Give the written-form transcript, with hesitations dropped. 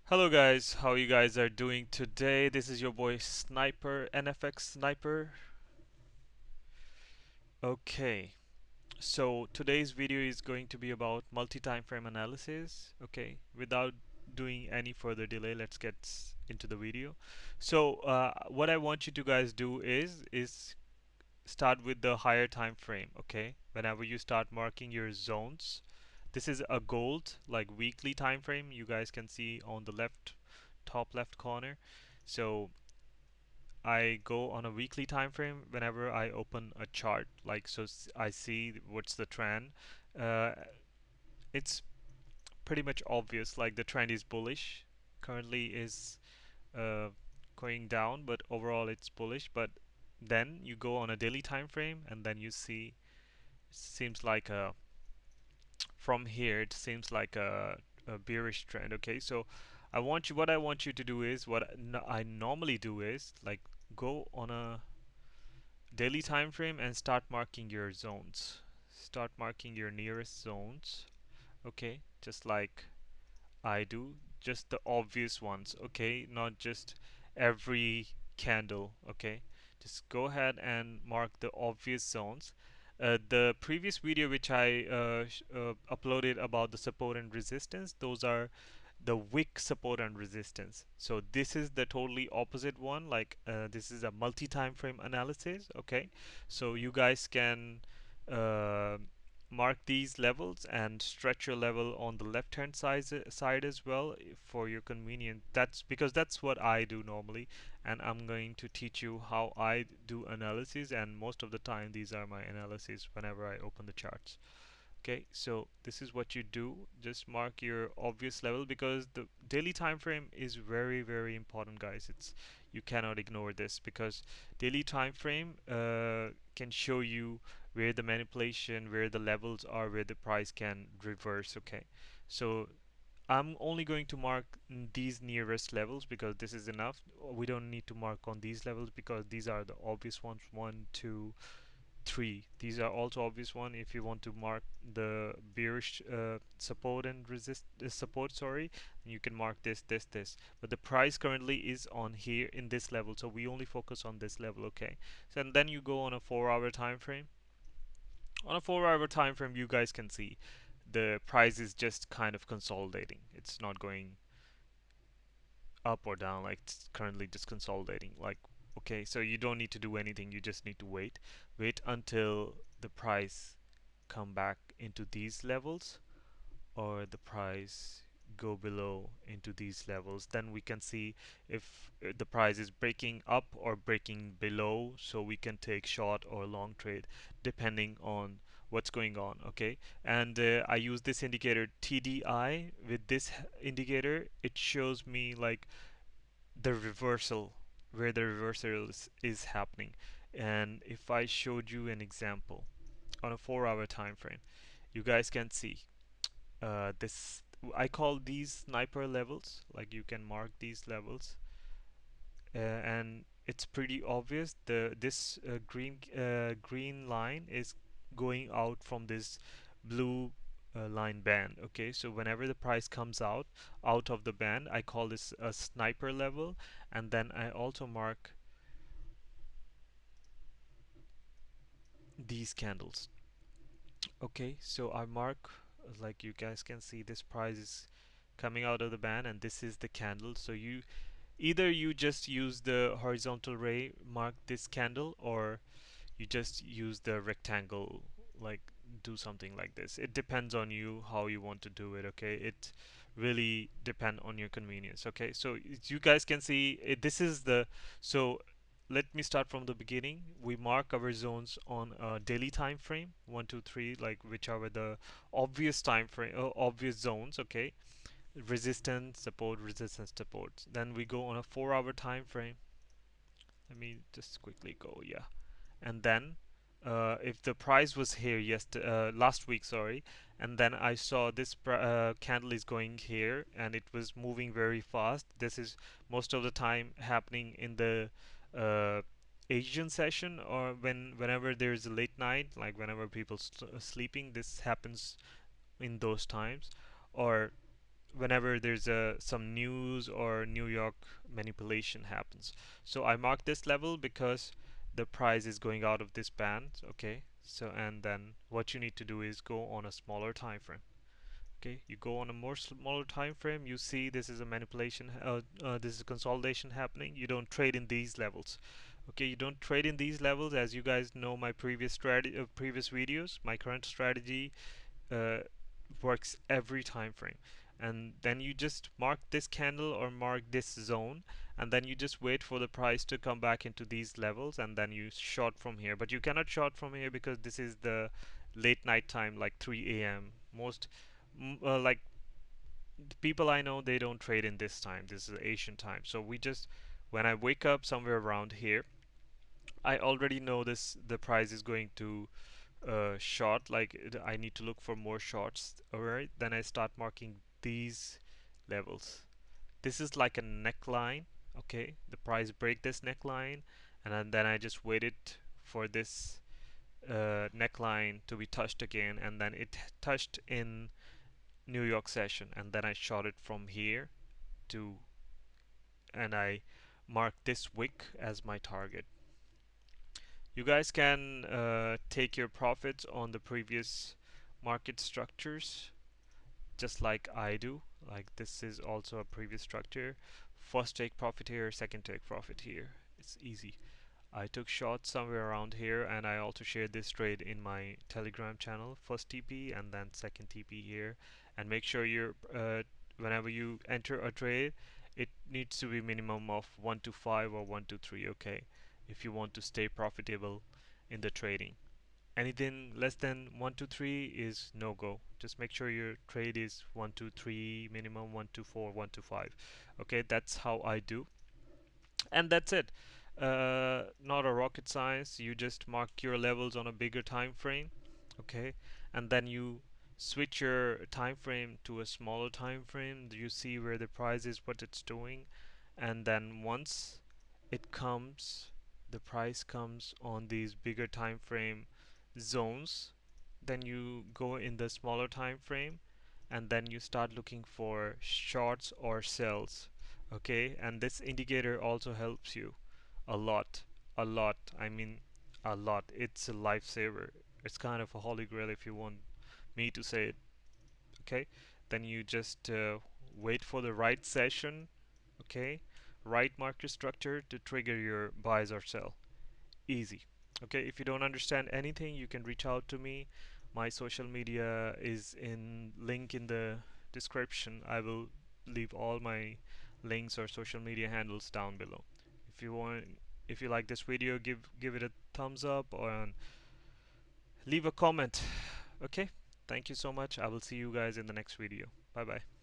Hello guys, how you guys are doing today? This is your boy Sniper, NFX Sniper. Okay, so today's video is going to be about multi-time frame analysis. Okay, without doing any further delay, let's get into the video. So what I want you to guys do is start with the higher time frame. Okay, whenever you start marking your zones, this is a gold like weekly time frame. You guys can see on the top left corner. So I go on a weekly time frame whenever I open a chart. Like so, I see what's the trend. Uh, it's pretty much obvious. Like the trend is bullish. Currently is uh, going down, but overall it's bullish. But then you go on a daily time frame, and then you see seems like a from here it seems like a bearish trend. Okay, so what I want you to do is what I normally do is like go on a daily time frame and start marking your zones. Start marking your nearest zones. Okay, just like I do, just the obvious ones. Okay, not just every candle. Okay, just go ahead and mark the obvious zones. The previous video which I uploaded about the support and resistance, those are the wick support and resistance. So this is the totally opposite one. Like this is a multi-time frame analysis. Okay, so you guys can uh, mark these levels and stretch your level on the left hand side as well for your convenience. That's because that's what I do normally, and I'm going to teach you how I do analysis, and most of the time these are my analysis whenever I open the charts. Okay, so this is what you do. Just mark your obvious level because the daily time frame is very important, guys. It's you cannot ignore this because daily time frame can show you where the manipulation, where the levels are, where the price can reverse. Okay, so I'm only going to mark these nearest levels because this is enough. We don't need to mark on these levels because these are the obvious ones. One, two, three. These are also obvious one. If you want to mark the bearish support and resist support, sorry, you can mark this. But the price currently is on here in this level, so we only focus on this level. Okay. So and then you go on a 4 hour time frame. On a 4 hour time frame, you guys can see the price is just kind of consolidating. It's not going up or down, like it's currently just consolidating. Like okay, so you don't need to do anything. You just need to wait until the price come back into these levels or the price go below into these levels. Then we can see if the price is breaking up or breaking below, so we can take short or long trade depending on what's going on. Okay, and I use this indicator TDI. With this indicator it shows me like the reversal, where the reversal is happening. And if I showed you an example on a 4 hour time frame, you guys can see this. I call these sniper levels. Like you can mark these levels, and it's pretty obvious. This green line is going out from this blue line band. Okay, so whenever the price comes out of the band, I call this a sniper level, and then I also mark these candles. Okay, so I mark, like you guys can see, this price is coming out of the band, and this is the candle. So you either you just use the horizontal ray, mark this candle, or you just use the rectangle, like do something like this. It depends on you how you want to do it. Okay, it really depend on your convenience. Okay, so you guys can see this is the so let me start from the beginning. We mark our zones on a daily time frame, 1 2 3, like which are the obvious time frame, obvious zones. Okay, resistance, support, resistance, support. Then we go on a 4 hour time frame. Let me just quickly go. Yeah, and then if the price was here last week, sorry, and then I saw this candle is going here and it was moving very fast. This is most of the time happening in the uh, Asian session, or whenever there's a late night, like whenever people sleeping, this happens in those times. Or whenever there's some news or New York manipulation happens. So I mark this level because the price is going out of this band. Okay, so and then what you need to do is go on a smaller time frame. Okay, you go on a more smaller time frame, you see this is a manipulation, this is consolidation happening. You don't trade in these levels. Okay, you don't trade in these levels. As you guys know, my previous strategy, previous videos, my current strategy uh, works every time frame. And then you just mark this candle or mark this zone, and then you just wait for the price to come back into these levels, and then you short from here. But you cannot short from here because this is the late night time, like 3 a.m. Most like the people I know, they don't trade in this time. This is Asian time. So we just, when I wake up somewhere around here, I already know this the price is going to short. Like I need to look for more shorts. Alright, then I start marking these levels. This is like a neckline. Okay, the price break this neckline, and then I just waited for this neckline to be touched again, and then it touched in New York session, and then I shot it from here to, and I mark this wick as my target. You guys can take your profits on the previous market structures just like I do. Like this is also a previous structure. First take profit here, second take profit here. It's easy. I took shots somewhere around here, and I also shared this trade in my Telegram channel. First TP and then second TP here. And make sure you're whenever you enter a trade, it needs to be minimum of 1 to 5 or 1 to 3. Okay, if you want to stay profitable in the trading. Anything less than 1 to 3 is no go. Just make sure your trade is 1 to 3 minimum, 1 to 4, 1 to 5. Okay, that's how I do, and that's it. Not a rocket science. You just mark your levels on a bigger time frame, okay, and then you switch your time frame to a smaller time frame. You see where the price is, what it's doing, and then once it comes, the price comes on these bigger time frame zones, then you go in the smaller time frame, and then you start looking for shorts or sells. Okay, and this indicator also helps you a lot, a lot. I mean a lot. It's a lifesaver. It's kind of a holy grail if you want me to say it. Okay, then you just wait for the right session. Okay, right market structure to trigger your buys or sell. Easy. Okay, if you don't understand anything, you can reach out to me. My social media is in link in the description. I will leave all my links or social media handles down below. If you want, if you like this video, give it a thumbs up or leave a comment. Okay, thank you so much. I will see you guys in the next video. Bye bye.